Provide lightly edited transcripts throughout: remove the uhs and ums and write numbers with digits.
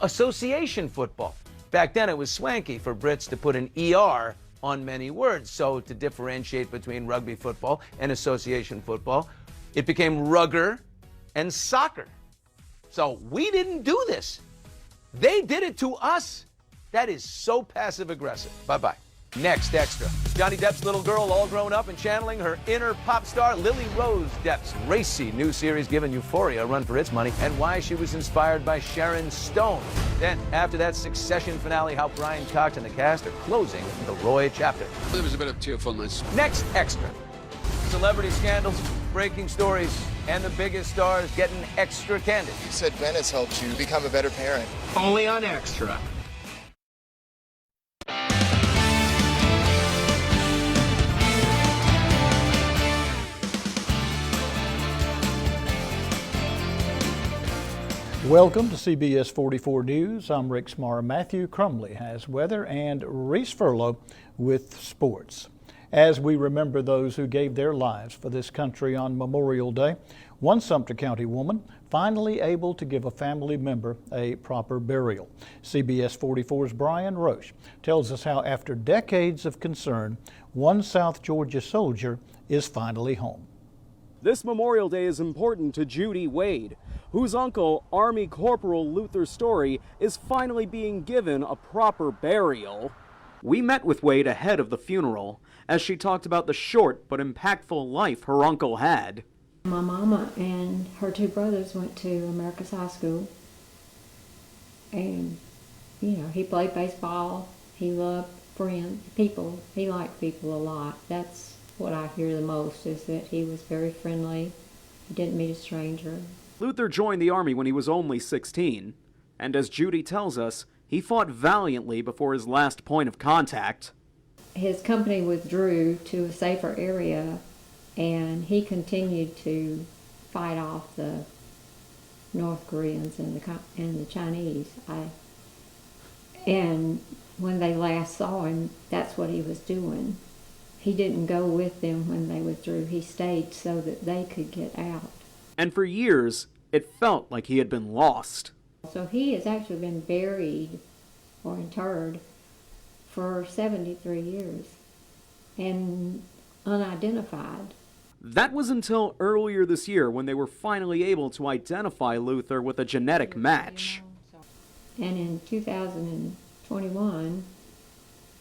association football. Back then it was swanky for Brits to put an ER on many words. So to differentiate between rugby football and association football, it became rugger and soccer. So we didn't do this. They did it to us. That is so passive aggressive. Bye-bye. Next extra. Johnny Depp's little girl all grown up and channeling her inner pop star. Lily Rose Depp's racy new series giving Euphoria a run for its money, and why she was inspired by Sharon Stone. Then, after that Succession finale, how Brian Cox and the cast are closing the Roy chapter. There was a bit of tearfulness. Next extra. Celebrity scandals, breaking stories, and the biggest stars getting extra candid. You said Venice helped you become a better parent. Only on Extra. Welcome to CBS 44 News. I'm Rick Smar. Matthew Crumley has weather and Reese Furlow with sports. As we remember those who gave their lives for this country on Memorial Day, one Sumter County woman finally able to give a family member a proper burial. CBS 44's Brian Roche tells us how after decades of concern, one South Georgia soldier is finally home. This Memorial Day is important to Judy Wade, whose uncle, Army Corporal Luther Story, is finally being given a proper burial. We met with Wade ahead of the funeral as she talked about the short but impactful life her uncle had. My mama and her two brothers went to America's High School, and he played baseball. He loved friends, people. He liked people a lot. That's what I hear the most, is that he was very friendly. He didn't meet a stranger. Luther joined the Army when he was only 16, and as Judy tells us, he fought valiantly before his last point of contact. His company withdrew to a safer area, and he continued to fight off the North Koreans and the Chinese. And when they last saw him, that's what he was doing. He didn't go with them when they withdrew. He stayed so that they could get out. And for years, it felt like he had been lost. So he has actually been buried or interred for 73 years and unidentified. That was until earlier this year when they were finally able to identify Luther with a genetic match. And in 2021,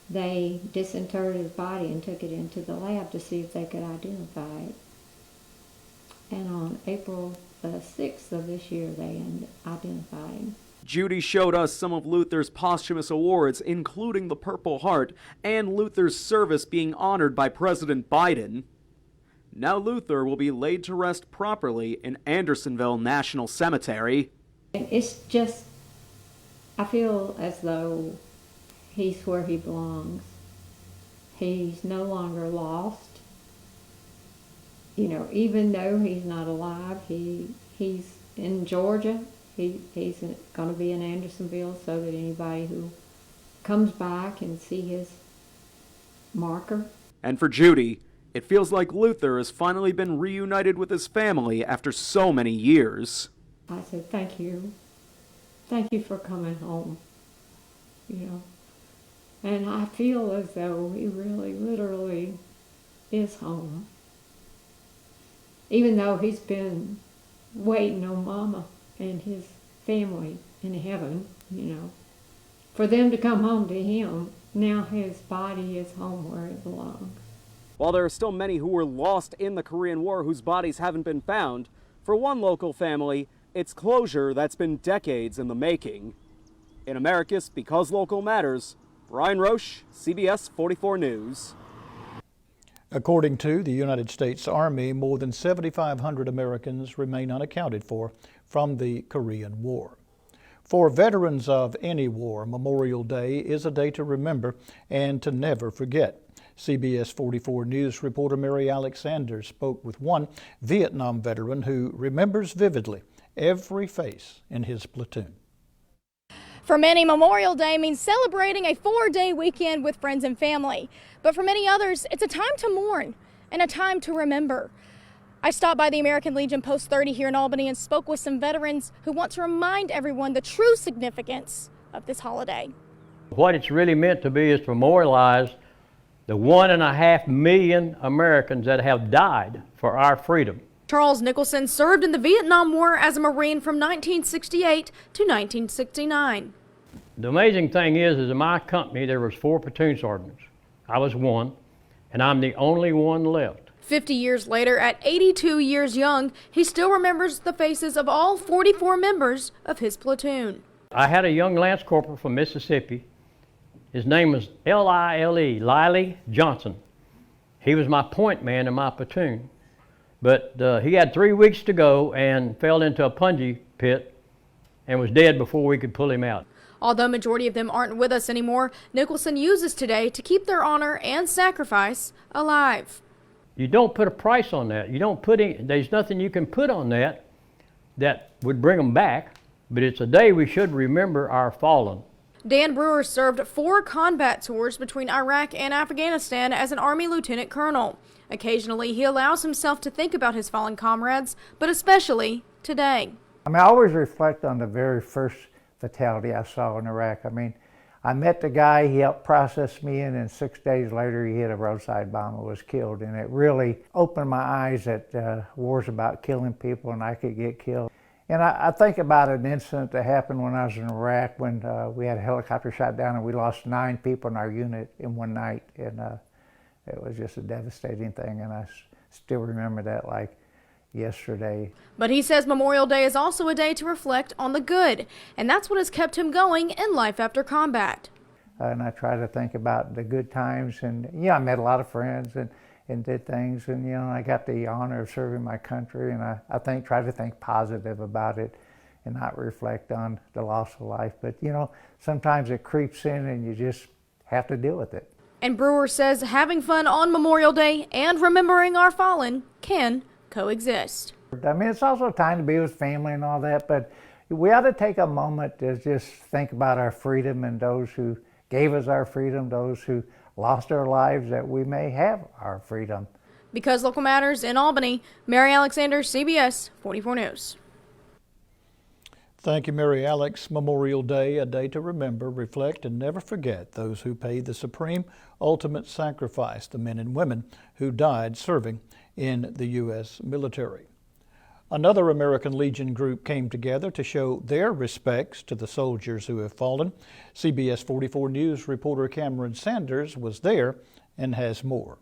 they disinterred his body and took it into the lab to see if they could identify it. And on April the 6th of this year, they identified him. Judy showed us some of Luther's posthumous awards, including the Purple Heart and Luther's service being honored by President Biden. Now Luther will be laid to rest properly in Andersonville National Cemetery. It's just, I feel as though he's where he belongs. He's no longer lost. Even though he's not alive, he's in Georgia. He's going to be in Andersonville so that anybody who comes by can see his marker. And for Judy, it feels like Luther has finally been reunited with his family after so many years. I said, thank you. Thank you for coming home. And I feel as though he really, literally is home. Even though he's been waiting on Mama and his family in heaven, for them to come home to him, now his body is home where it belongs. While there are still many who were lost in the Korean War whose bodies haven't been found, for one local family, it's closure that's been decades in the making. In Americus, because local matters, Brian Roche, CBS 44 News. According to the United States Army, more than 7,500 Americans remain unaccounted for from the Korean War. For veterans of any war, Memorial Day is a day to remember and to never forget. CBS 44 News reporter Mary Alexander spoke with one Vietnam veteran who remembers vividly every face in his platoon. For many, Memorial Day means celebrating a 4-day weekend with friends and family. But for many others, it's a time to mourn and a time to remember. I stopped by the American Legion Post 30 here in Albany and spoke with some veterans who want to remind everyone the true significance of this holiday. What it's really meant to be is to memorialize the 1.5 million Americans that have died for our freedom. Charles Nicholson served in the Vietnam War as a Marine from 1968 to 1969. The amazing thing is in my company there was 4 platoon sergeants. I was one, and I'm the only one left. 50 years later, at 82 years young, he still remembers the faces of all 44 members of his platoon. I had a young Lance Corporal from Mississippi. His name was Liley Johnson. He was my point man in my platoon. But he had 3 weeks to go and fell into a punji pit and was dead before we could pull him out. Although majority of them aren't with us anymore, Nicholson uses today to keep their honor and sacrifice alive. You don't put a price on that. You don't put any, there's nothing you can put on that would bring them back, but it's a day we should remember our fallen. Dan Brewer served 4 combat tours between Iraq and Afghanistan as an Army lieutenant colonel. Occasionally, he allows himself to think about his fallen comrades, but especially today. I always reflect on the very first fatality I saw in Iraq. I met the guy, he helped process me in, and 6 days later he hit a roadside bomb and was killed. And it really opened my eyes that war's about killing people and I could get killed. And I think about an incident that happened when I was in Iraq when we had a helicopter shot down and we lost 9 people in our unit in one night. And it was just a devastating thing, and I still remember that like yesterday. But he says Memorial Day is also a day to reflect on the good, and that's what has kept him going in life after combat. And I try to think about the good times, and I met a lot of friends and did things, and I got the honor of serving my country, and I try to think positive about it and not reflect on the loss of life. But sometimes it creeps in and you just have to deal with it. And Brewer says having fun on Memorial Day and remembering our fallen can coexist. It's also time to be with family and all that, but we ought to take a moment to just think about our freedom and those who gave us our freedom, those who lost their lives, that we may have our freedom. Because Local Matters in Albany, Mary Alexander, CBS 44 News. Thank you, Mary Alex. Memorial Day, a day to remember, reflect, and never forget those who paid the supreme, ultimate sacrifice, the men and women who died serving in the U.S. military. Another American Legion group came together to show their respects to the soldiers who have fallen. CBS 44 News reporter Cameron Sanders was there and has more.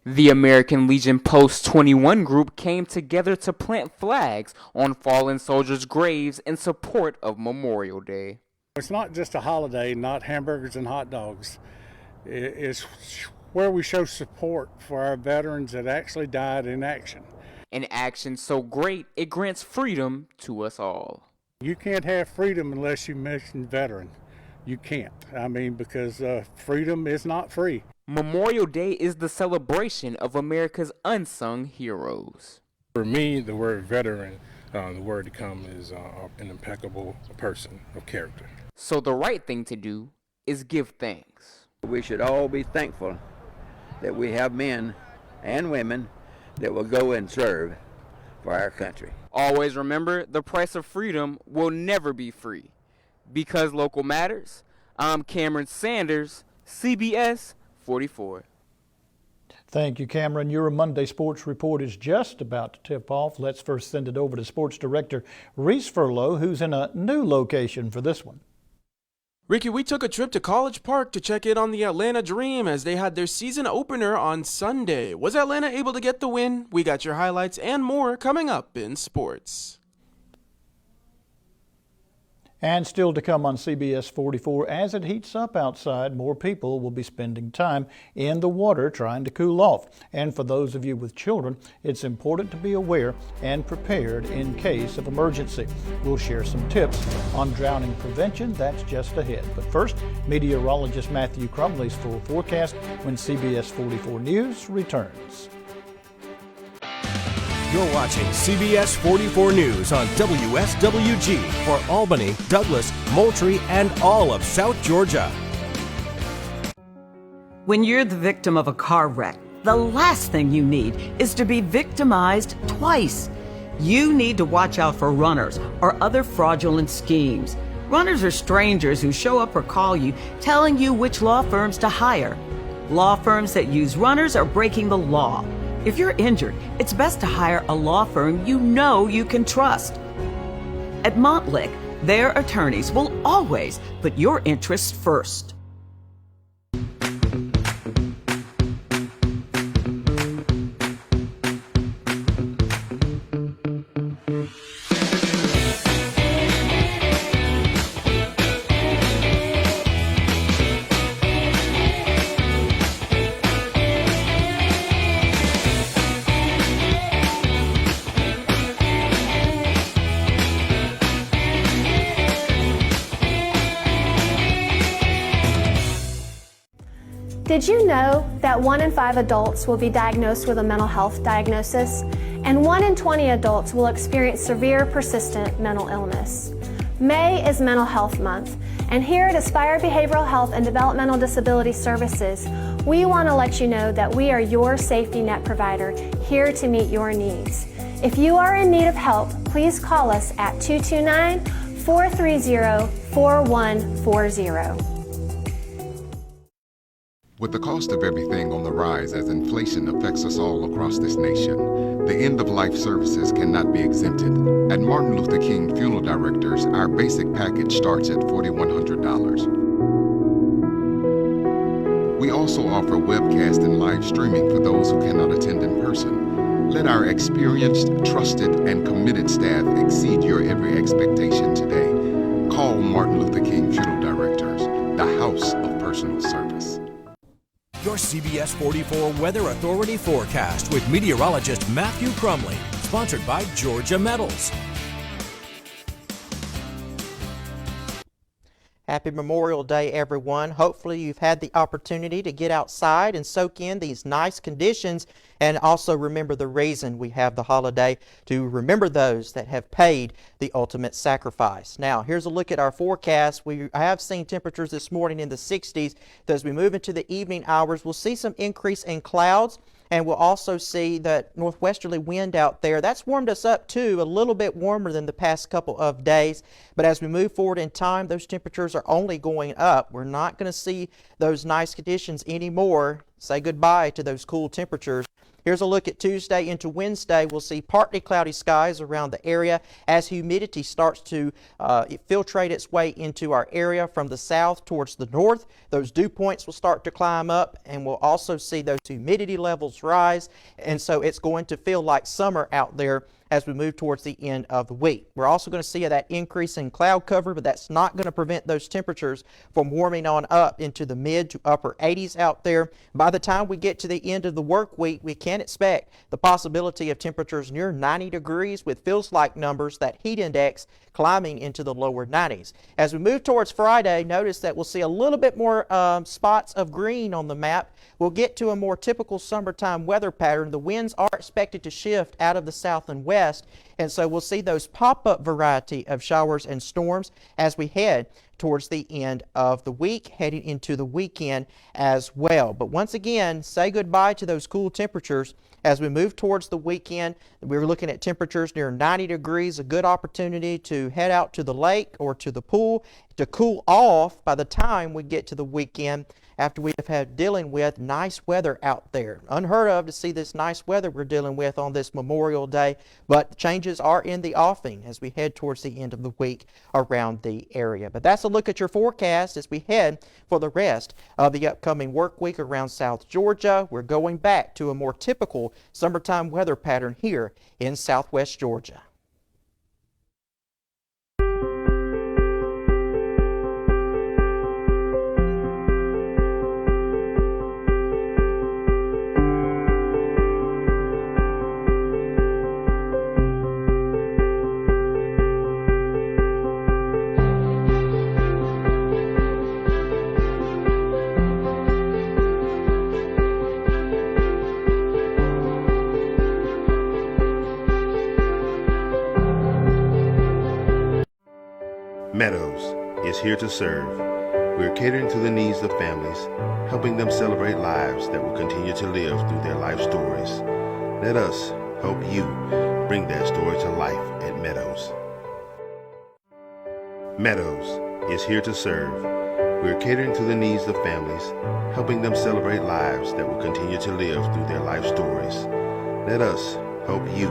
The American Legion Post 21 group came together to plant flags on fallen soldiers' graves in support of Memorial Day. It's not just a holiday, not hamburgers and hot dogs. It's where we show support for our veterans that actually died in action. An action so great it grants freedom to us all. You can't have freedom unless you mention veteran. You can't. Because freedom is not free. Memorial Day is the celebration of America's unsung heroes. For me, the word veteran, the word to come is an impeccable person of character. So the right thing to do is give thanks. We should all be thankful that we have men and women that will go and serve for our country. Always remember, the price of freedom will never be free. Because Local Matters, I'm Cameron Sanders, CBS 44. Thank you, Cameron. Your Monday Sports Report is just about to tip off. Let's first send it over to Sports Director Reese Furlow, who's in a new location for this one. Ricky, we took a trip to College Park to check in on the Atlanta Dream as they had their season opener on Sunday. Was Atlanta able to get the win? We got your highlights and more coming up in sports. And still to come on CBS 44, as it heats up outside, more people will be spending time in the water trying to cool off. And for those of you with children, it's important to be aware and prepared in case of emergency. We'll share some tips on drowning prevention. That's just ahead. But first, meteorologist Matthew Crumley's full forecast when CBS 44 News returns. You're watching CBS 44 News on WSWG for Albany, Douglas, Moultrie, and all of South Georgia. When you're the victim of a car wreck, The last thing you need is to be victimized twice. You need to watch out for runners or other fraudulent schemes. Runners are strangers who show up or call you telling you which law firms to hire. Law firms that use runners are breaking the law. If you're injured, it's best to hire a law firm you know you can trust. At Montlick, their attorneys will always put your interests first. Did you know that 1 in 5 adults will be diagnosed with a mental health diagnosis, and 1 in 20 adults will experience severe persistent mental illness? May is Mental Health Month, and here at Aspire Behavioral Health and Developmental Disability Services, we want to let you know that we are your safety net provider, here to meet your needs. If you are in need of help, please call us at 229-430-4140. With the cost of everything on the rise as inflation affects us all across this nation, the end-of-life services cannot be exempted. At Martin Luther King Funeral Directors, our basic package starts at $4,100. We also offer webcast and live streaming for those who cannot attend in person. Let our experienced, trusted, and committed staff exceed your every expectation today. Call Martin Luther King Funeral Directors, the house of personal service. Your CBS 44 Weather Authority forecast with meteorologist Matthew Crumley, sponsored by Georgia Metals. Happy Memorial Day, everyone. Hopefully you've had the opportunity to get outside and soak in these nice conditions, and also remember the reason we have the holiday, to remember those that have paid the ultimate sacrifice. Now, here's a look at our forecast. I have seen temperatures this morning in the 60s. As we move into the evening hours, we'll see some increase in clouds. And we'll also see that northwesterly wind out there. That's warmed us up too, a little bit warmer than the past couple of days. But as we move forward in time, those temperatures are only going up. We're not going to see those nice conditions anymore. Say goodbye to those cool temperatures. Here's a look at Tuesday into Wednesday. We'll see partly cloudy skies around the area as humidity starts to filtrate its way into our area from the south towards the north. Those dew points will start to climb up, and we'll also see those humidity levels rise, and so it's going to feel like summer out there as we move towards the end of the week. We're also going to see that increase in cloud cover, but that's not going to prevent those temperatures from warming on up into the mid to upper 80s out there. By the time we get to the end of the work week, we can expect the possibility of temperatures near 90 degrees with feels-like numbers, that heat index climbing into the lower 90s. As we move towards Friday, notice that we'll see a little bit more spots of green on the map. We'll get to a more typical summertime weather pattern. The winds are expected to shift out of the south and west, and so we'll see those pop-up variety of showers and storms as we head towards the end of the week, heading into the weekend as well. But once again, say goodbye to those cool temperatures. As we move towards the weekend, we're looking at temperatures near 90 degrees, a good opportunity to head out to the lake or to the pool to cool off by the time we get to the weekend, after we have had dealing with nice weather out there. Unheard of to see this nice weather we're dealing with on this Memorial Day, but changes are in the offing as we head towards the end of the week around the area. But that's a look at your forecast as we head for the rest of the upcoming work week around South Georgia. We're going back to a more typical summertime weather pattern here in Southwest Georgia. Meadows is here to serve. We're catering to the needs of families, helping them celebrate lives that will continue to live through their life stories. Let us help you bring that story to life at Meadows. Meadows is here to serve. We're catering to the needs of families, helping them celebrate lives that will continue to live through their life stories. Let us help you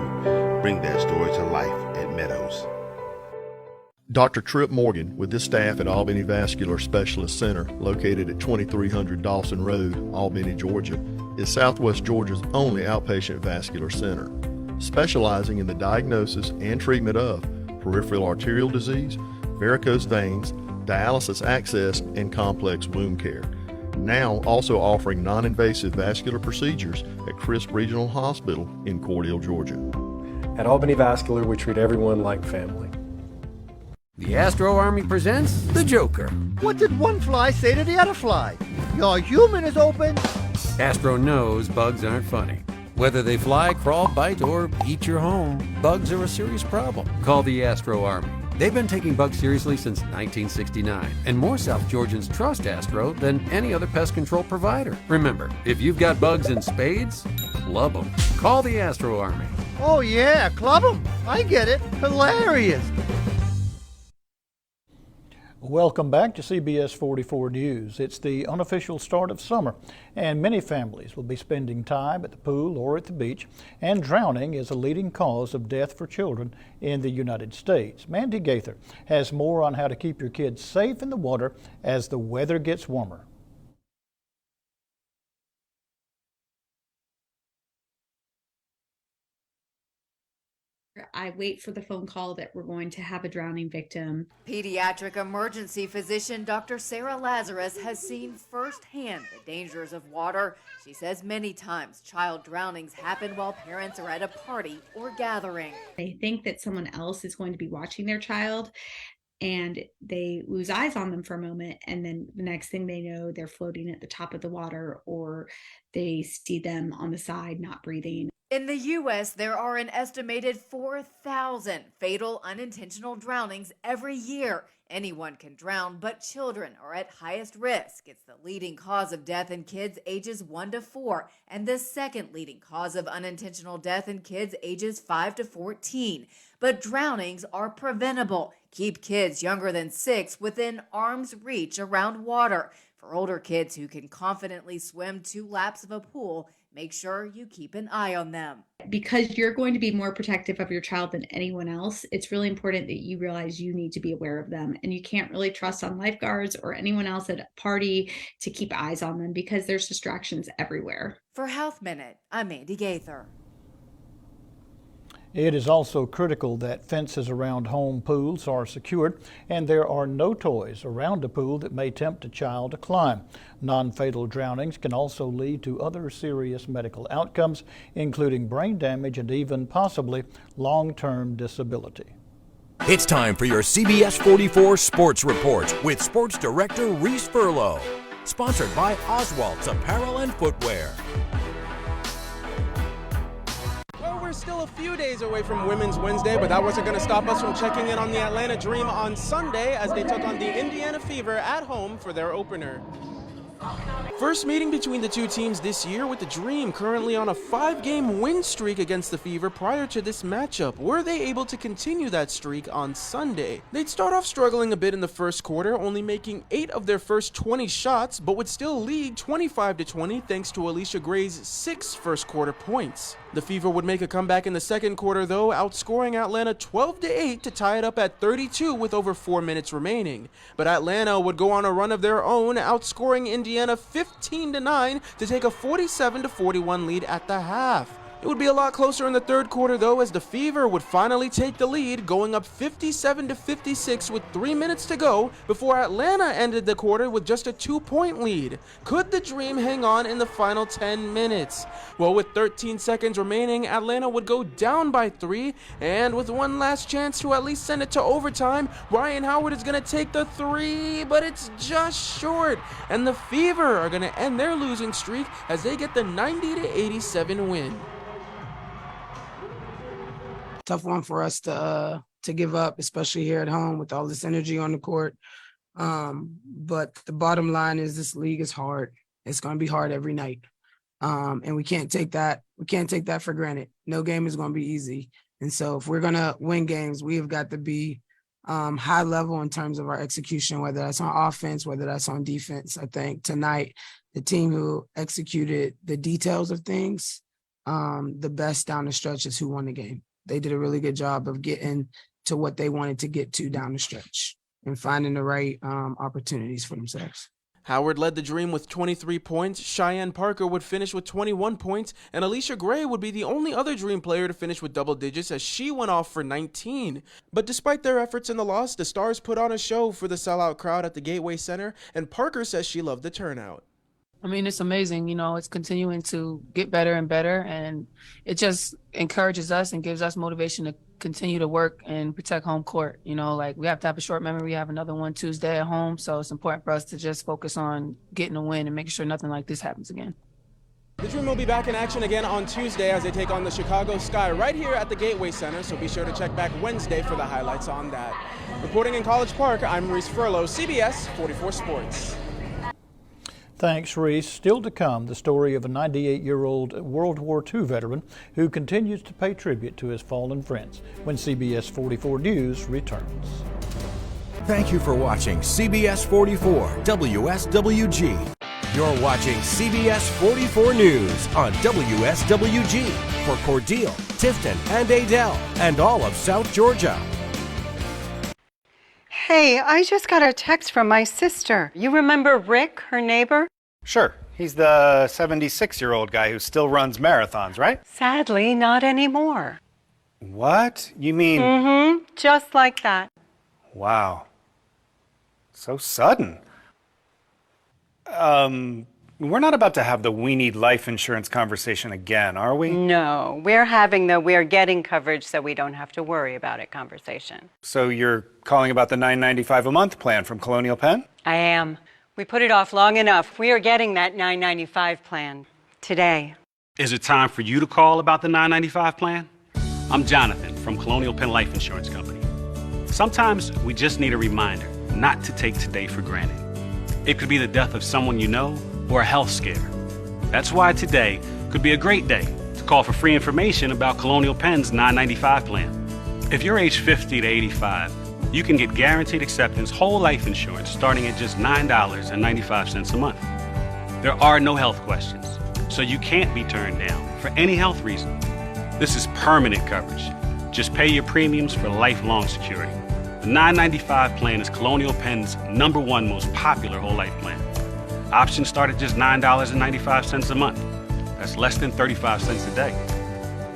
bring that story to life at Meadows. Dr. Tripp Morgan, with his staff at Albany Vascular Specialist Center, located at 2300 Dawson Road, Albany, Georgia, is Southwest Georgia's only outpatient vascular center, specializing in the diagnosis and treatment of peripheral arterial disease, varicose veins, dialysis access, and complex wound care. Now also offering non-invasive vascular procedures at Crisp Regional Hospital in Cordele, Georgia. At Albany Vascular, we treat everyone like family. The Astro Army presents The Joker. What did one fly say to the other fly? Your human is open. Astro knows bugs aren't funny. Whether they fly, crawl, bite, or eat your home, bugs are a serious problem. Call the Astro Army. They've been taking bugs seriously since 1969, and more South Georgians trust Astro than any other pest control provider. Remember, if you've got bugs in spades, club them. Call the Astro Army. Oh yeah, club 'em. I get it. Hilarious. Welcome back to CBS 44 News. It's the unofficial start of summer, and many families will be spending time at the pool or at the beach, and drowning is a leading cause of death for children in the United States. Mandy Gaither has more on how to keep your kids safe in the water as the weather gets warmer. I wait for the phone call that we're going to have a drowning victim. Pediatric emergency physician Dr. Sarah Lazarus has seen firsthand the dangers of water. She says many times child drownings happen while parents are at a party or gathering. They think that someone else is going to be watching their child, and they lose eyes on them for a moment, and then the next thing they know, they're floating at the top of the water, or they see them on the side not breathing. In the U.S., there are an estimated 4,000 fatal unintentional drownings every year. Anyone can drown, but children are at highest risk. It's the leading cause of death in kids ages 1 to 4, and the second leading cause of unintentional death in kids ages 5 to 14. But drownings are preventable. Keep kids younger than 6 within arm's reach around water. For older kids who can confidently swim 2 laps of a pool, make sure you keep an eye on them. Because you're going to be more protective of your child than anyone else, it's really important that you realize you need to be aware of them. And you can't really trust on lifeguards or anyone else at a party to keep eyes on them because there's distractions everywhere. For Health Minute, I'm Mandy Gaither. It is also critical that fences around home pools are secured and there are no toys around a pool that may tempt a child to climb. Non-fatal drownings can also lead to other serious medical outcomes, including brain damage and even possibly long-term disability. It's time for your CBS 44 Sports Report with Sports Director Reese Furlow. Sponsored by Oswald's Apparel and Footwear. We're still a few days away from Women's Wednesday, but that wasn't going to stop us from checking in on the Atlanta Dream on Sunday as they took on the Indiana Fever at home for their opener. First meeting between the two teams this year, with the Dream currently on a 5-game win streak against the Fever prior to this matchup. Were they able to continue that streak on Sunday? They'd start off struggling a bit in the first quarter, only making 8 of their first 20 shots, but would still lead 25-20 thanks to Alicia Gray's 6 first quarter points. The Fever would make a comeback in the second quarter though, outscoring Atlanta 12-8 to tie it up at 32 with over 4 minutes remaining. But Atlanta would go on a run of their own, outscoring Indiana 15-9 to take a 47-41 lead at the half. It would be a lot closer in the third quarter though, as the Fever would finally take the lead, going up 57-56 with 3 minutes to go before Atlanta ended the quarter with just a 2-point lead. Could the Dream hang on in the final 10 minutes? Well, with 13 seconds remaining, Atlanta would go down by 3, and with one last chance to at least send it to overtime, Ryan Howard is going to take the 3, but it's just short, and the Fever are going to end their losing streak as they get the 90-87 win. Tough one for us to give up, especially here at home with all this energy on the court. But the bottom line is this league is hard. It's going to be hard every night. And we can't take that. We can't take that for granted. No game is going to be easy. And so if we're going to win games, we have got to be high level in terms of our execution, whether that's on offense, whether that's on defense. I think tonight, the team who executed the details of things, the best down the stretch is who won the game. They did a really good job of getting to what they wanted to get to down the stretch and finding the right opportunities for themselves. Howard led the Dream with 23 points, Cheyenne Parker would finish with 21 points, and Alicia Gray would be the only other Dream player to finish with double digits as she went off for 19. But despite their efforts in the loss, the Stars put on a show for the sellout crowd at the Gateway Center, and Parker says she loved the turnout. I mean, it's amazing. You know, it's continuing to get better and better, and it just encourages us and gives us motivation to continue to work and protect home court. You know, like we have to have a short memory. We have another one Tuesday at home, so it's important for us to just focus on getting a win and making sure nothing like this happens again. The Dream will be back in action again on Tuesday as they take on the Chicago Sky right here at the Gateway Center, so be sure to check back Wednesday for the highlights on that. Reporting in College Park, I'm Reese Furlow, CBS 44 Sports. Thanks, Reese. Still to come, the story of a 98-year-old World War II veteran who continues to pay tribute to his fallen friends when CBS 44 News returns. Thank you for watching CBS 44 WSWG. You're watching CBS 44 News on WSWG for Cordele, Tifton, and Adel, and all of South Georgia. Hey, I just got a text from my sister. You remember Rick, her neighbor? Sure. He's the 76-year-old guy who still runs marathons, right? Sadly, not anymore. What? You mean... Mm-hmm. Just like that. Wow. So sudden. We're not about to have the we need life insurance conversation again, are we? No, we're having the we're getting coverage so we don't have to worry about it conversation. So you're calling about the $9.95 a month plan from Colonial Penn? I am. We put it off long enough. We are getting that $9.95 plan today. Is it time for you to call about the $9.95 plan? I'm Jonathan from Colonial Penn Life Insurance Company. Sometimes we just need a reminder not to take today for granted. It could be the death of someone you know or a health scare. That's why today could be a great day to call for free information about Colonial Penn's $9.95 plan. If you're age 50 to 85, you can get guaranteed acceptance whole life insurance starting at just $9.95 a month. There are no health questions, so you can't be turned down for any health reason. This is permanent coverage. Just pay your premiums for lifelong security. The $9.95 plan is Colonial Penn's #1 most popular whole life plan. Options start at just $9.95 a month. That's less than 35 cents a day.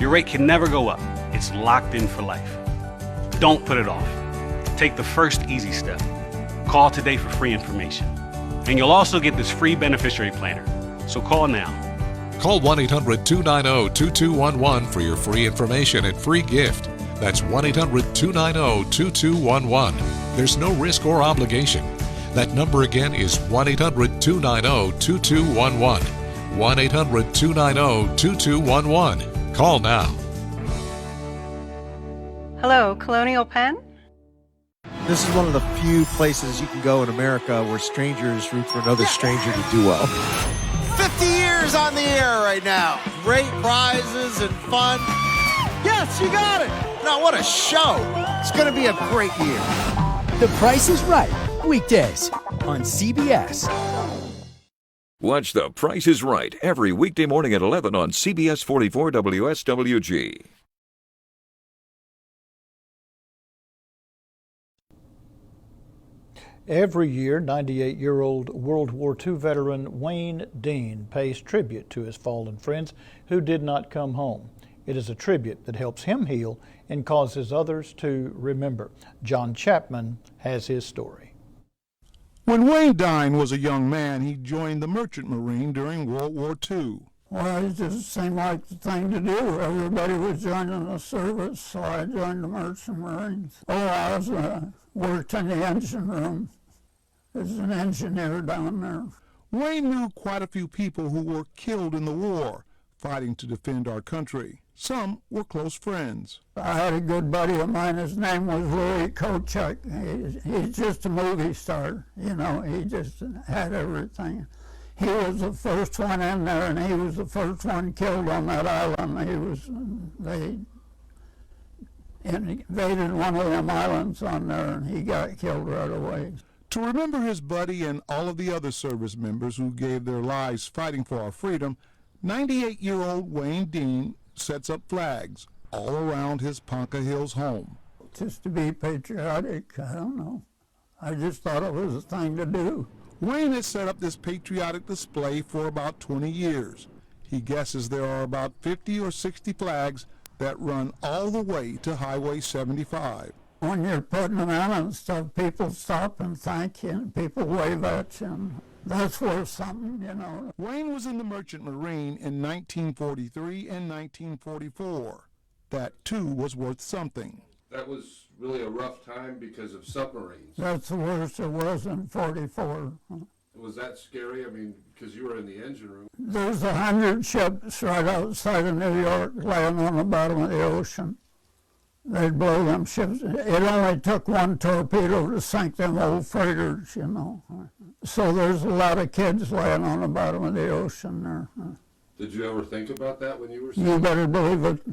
Your rate can never go up. It's locked in for life. Don't put it off. Take the first easy step. Call today for free information. And you'll also get this free beneficiary planner. So call now. Call 1-800-290-2211 for your free information and free gift. That's 1-800-290-2211. There's no risk or obligation. That number again is 1-800-290-2211. 1-800-290-2211. Call now. Hello, Colonial Penn? This is one of the few places you can go in America where strangers root for another stranger to do well. 50 years on the air right now. Great prizes and fun. Yes, you got it. Now, what a show. It's going to be a great year. The Price is Right. Weekdays on CBS. Watch The Price is Right every weekday morning at 11 on CBS 44 WSWG. Every year, 98-year-old World War II veteran Wayne Dean pays tribute to his fallen friends who did not come home. It is a tribute that helps him heal and causes others to remember. John Chapman has his story. When Wayne Dean was a young man, he joined the Merchant Marine during World War II. Well, it just seemed like the thing to do. Everybody was joining the service, so I joined the Merchant Marines. I worked in the engine room as an engineer down there. Wayne knew quite a few people who were killed in the war, fighting to defend our country. Some were close friends. I had a good buddy of mine, his name was Louis Kochuk. He's just a movie star, you know, he just had everything. He was the first one in there, and he was the first one killed on that island. They invaded one of them islands on there, and he got killed right away. To remember his buddy and all of the other service members who gave their lives fighting for our freedom, 98-year-old Wayne Dean sets up flags all around his Ponca Hills home. Just to be patriotic, I don't know. I just thought it was a thing to do. Wayne has set up this patriotic display for about 20 years. He guesses there are about 50 or 60 flags that run all the way to Highway 75. When you're putting them on and stuff, people stop and thank you, and people wave at you, and that's worth something, you know. Wayne was in the Merchant Marine in 1943 and 1944. That, too, was worth something. That was really a rough time because of submarines. That's the worst it was in 44. Was that scary? I mean, because you were in the engine room. There's 100 ships right outside of New York laying on the bottom of the ocean. They'd blow them ships. It only took one torpedo to sink them old freighters, you know. So there's a lot of kids laying on the bottom of the ocean there. Did you ever think about that when you were You better believe it.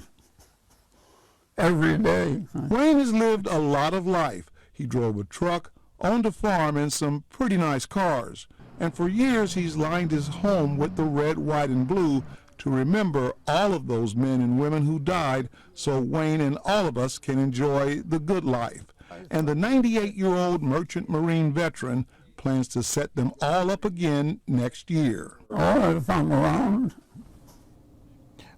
Every day. Wayne has lived a lot of life. He drove a truck, owned a farm, and some pretty nice cars. And for years he's lined his home with the red, white, and blue to remember all of those men and women who died so Wayne and all of us can enjoy the good life. And the 98-year-old Merchant Marine veteran plans to set them all up again next year. Oh, if I'm around.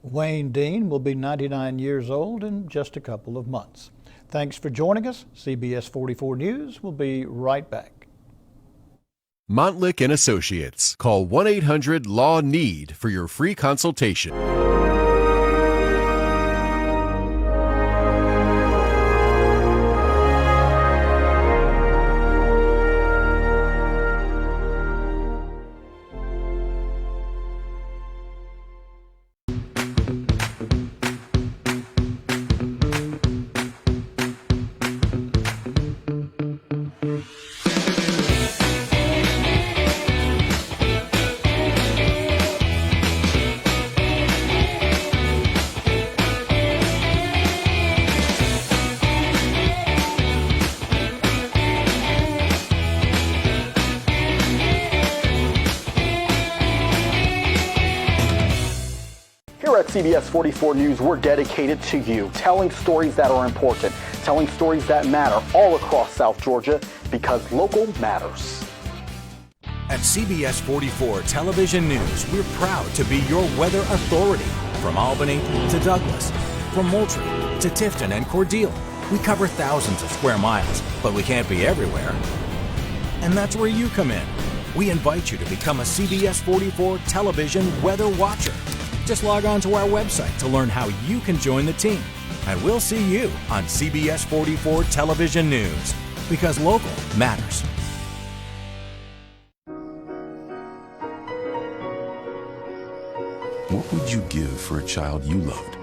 Wayne Dean will be 99 years old in just a couple of months. Thanks for joining us. CBS 44 News will be right back. Montlick and Associates. Call 1-800-LAW-NEED for your free consultation. Here at CBS 44 News, we're dedicated to you, telling stories that are important, telling stories that matter all across South Georgia, because local matters. At CBS 44 Television News, we're proud to be your weather authority. From Albany to Douglas, from Moultrie to Tifton and Cordele, we cover thousands of square miles, but we can't be everywhere. And that's where you come in. We invite you to become a CBS 44 television weather watcher. Just log on to our website to learn how you can join the team. And we'll see you on CBS 44 Television News, because local matters. What would you give for a child you loved?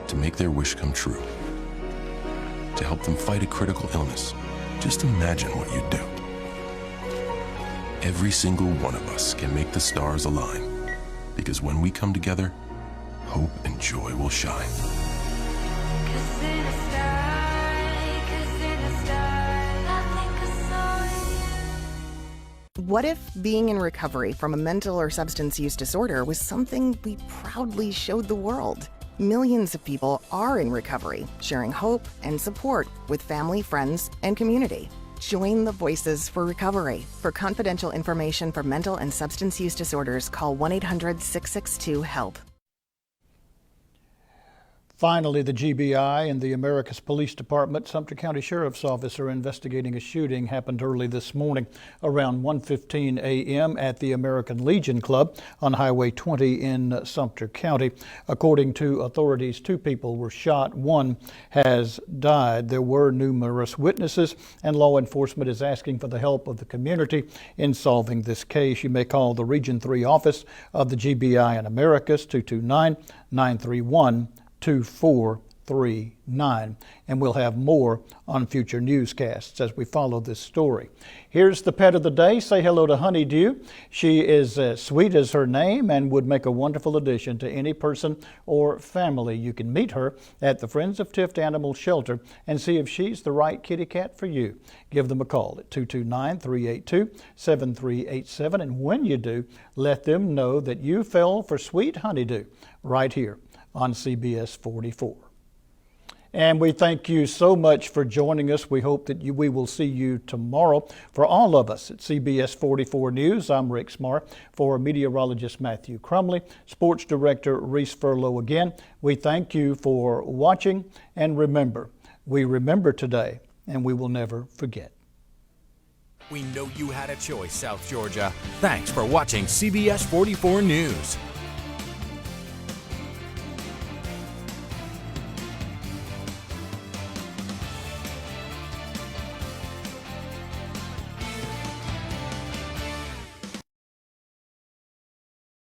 To make their wish come true? To help them fight a critical illness? Just imagine what you'd do. Every single one of us can make the stars align. Because when we come together, hope and joy will shine. What if being in recovery from a mental or substance use disorder was something we proudly showed the world? Millions of people are in recovery, sharing hope and support with family, friends, and community. Join the Voices for Recovery. For confidential information for mental and substance use disorders, call 1-800-662-HELP. Finally, the GBI and the Americus Police Department, Sumter County Sheriff's Office are investigating a shooting happened early this morning around 1:15 a.m. at the American Legion Club on Highway 20 in Sumter County. According to authorities, 2 people were shot. 1 has died. There were numerous witnesses, and law enforcement is asking for the help of the community in solving this case. You may call the Region 3 office of the GBI in Americus, 229-931-2439, and we'll have more on future newscasts as we follow this story. Here's the pet of the day. Say hello to Honeydew. She is as sweet as her name and would make a wonderful addition to any person or family. You can meet her at the Friends of Tift Animal Shelter and see if she's the right kitty cat for you. Give them a call at 229-382-7387, and when you do, let them know that you fell for sweet Honeydew right here on CBS 44. And we thank you so much for joining us. We hope that we will see you tomorrow. For all of us at CBS 44 News, I'm Rick Smart. For meteorologist Matthew Crumley, sports director Reese Furlow again, we thank you for watching. And remember, we remember today and we will never forget. We know you had a choice, South Georgia. Thanks for watching CBS 44 News.